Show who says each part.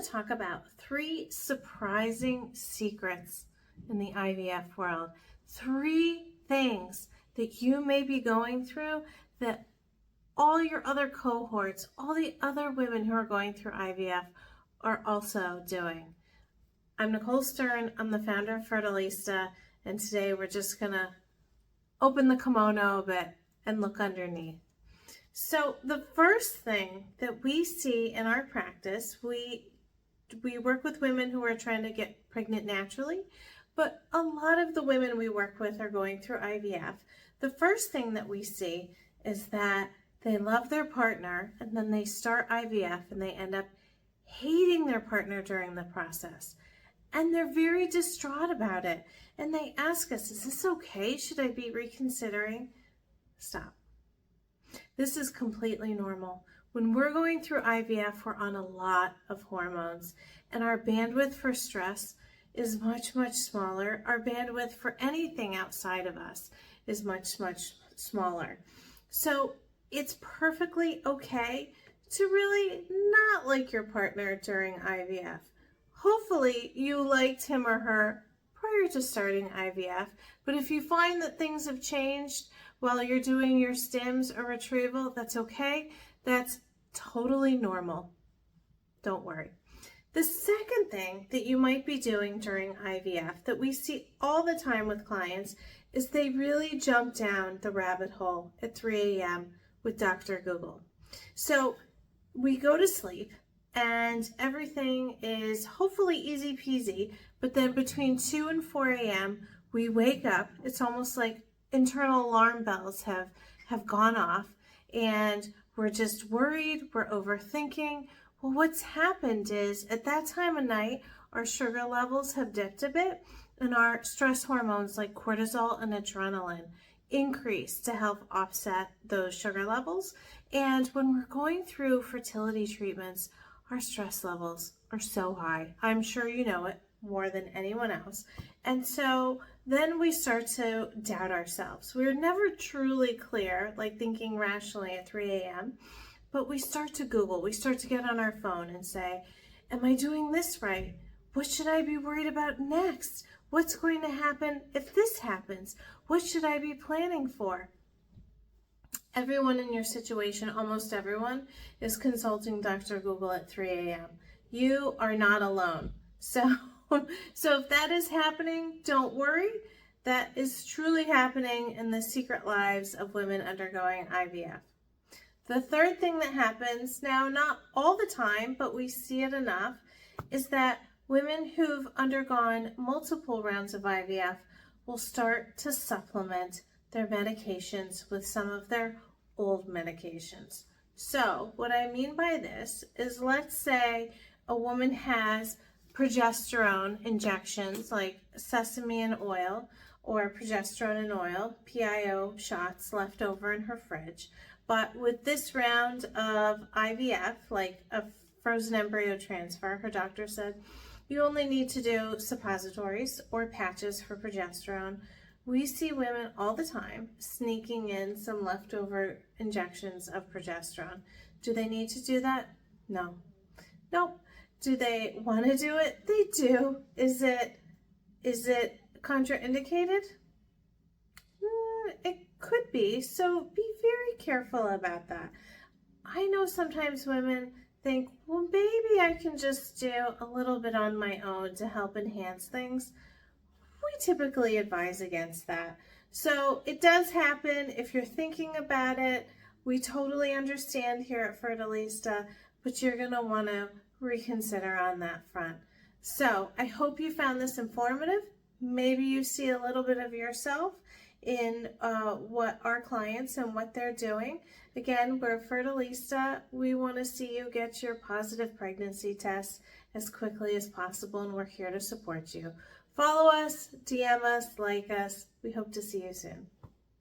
Speaker 1: to talk about 3 surprising secrets in the IVF world. 3 things that you may be going through that all your other cohorts, all the other women who are going through IVF are also doing. I'm Nicole Stern. I'm the founder of Fertilista, and today we're just going to open the kimono a bit and look underneath. So the first thing that we see in our practice, we work with women who are trying to get pregnant naturally, but a lot of the women we work with are going through IVF. The first thing that we see is that they love their partner and then they start IVF and they end up hating their partner during the process. And they're very distraught about it. And they ask us, is this okay? Should I be reconsidering? Stop. This is completely normal. When we're going through IVF, we're on a lot of hormones, and our bandwidth for stress is much, much smaller. Our bandwidth for anything outside of us is much, much smaller. So it's perfectly okay to really not like your partner during IVF. Hopefully you liked him or her prior to starting IVF, but if you find that things have changed while you're doing your stims or retrieval, that's okay. That's totally normal. Don't worry. The second thing that you might be doing during IVF that we see all the time with clients is they really jump down the rabbit hole at 3 a.m. with Dr. Google. So we go to sleep and everything is hopefully easy peasy, but then between 2 and 4 a.m. we wake up. It's almost like internal alarm bells have gone off, and we're just worried, we're overthinking. Well, what's happened is at that time of night, our sugar levels have dipped a bit, and our stress hormones like cortisol and adrenaline increase to help offset those sugar levels. And when we're going through fertility treatments, our stress levels are so high. I'm sure you know it more than anyone else. And so then we start to doubt ourselves. We're never truly clear, like thinking rationally at 3 a.m., but we start to Google. We start to get on our phone and say, am I doing this right? What should I be worried about next? What's going to happen if this happens? What should I be planning for? Everyone in your situation, almost everyone, is consulting Dr. Google at 3 a.m. You are not alone. So if that is happening, don't worry. That is truly happening in the secret lives of women undergoing IVF. The third thing that happens, now not all the time, but we see it enough, is that women who've undergone multiple rounds of IVF will start to supplement their medications with some of their old medications. So what I mean by this is, let's say a woman has progesterone injections like sesame and oil or progesterone and oil, PIO shots left over in her fridge. But with this round of IVF, like a frozen embryo transfer, her doctor said, you only need to do suppositories or patches for progesterone. We see women all the time sneaking in some leftover injections of progesterone. Do they need to do that? No. Nope. Do they want to do it? They do. Is it contraindicated? It could be, so be very careful about that. I know sometimes women think, well, maybe I can just do a little bit on my own to help enhance things. We typically advise against that. So it does happen. If you're thinking about it, we totally understand here at Fertilista, but you're going to want to reconsider on that front. So I hope you found this informative. Maybe you see a little bit of yourself in what our clients and what they're doing. Again, we're Fertilista. We want to see you get your positive pregnancy test as quickly as possible, and we're here to support you. Follow us, DM us, like us. We hope to see you soon.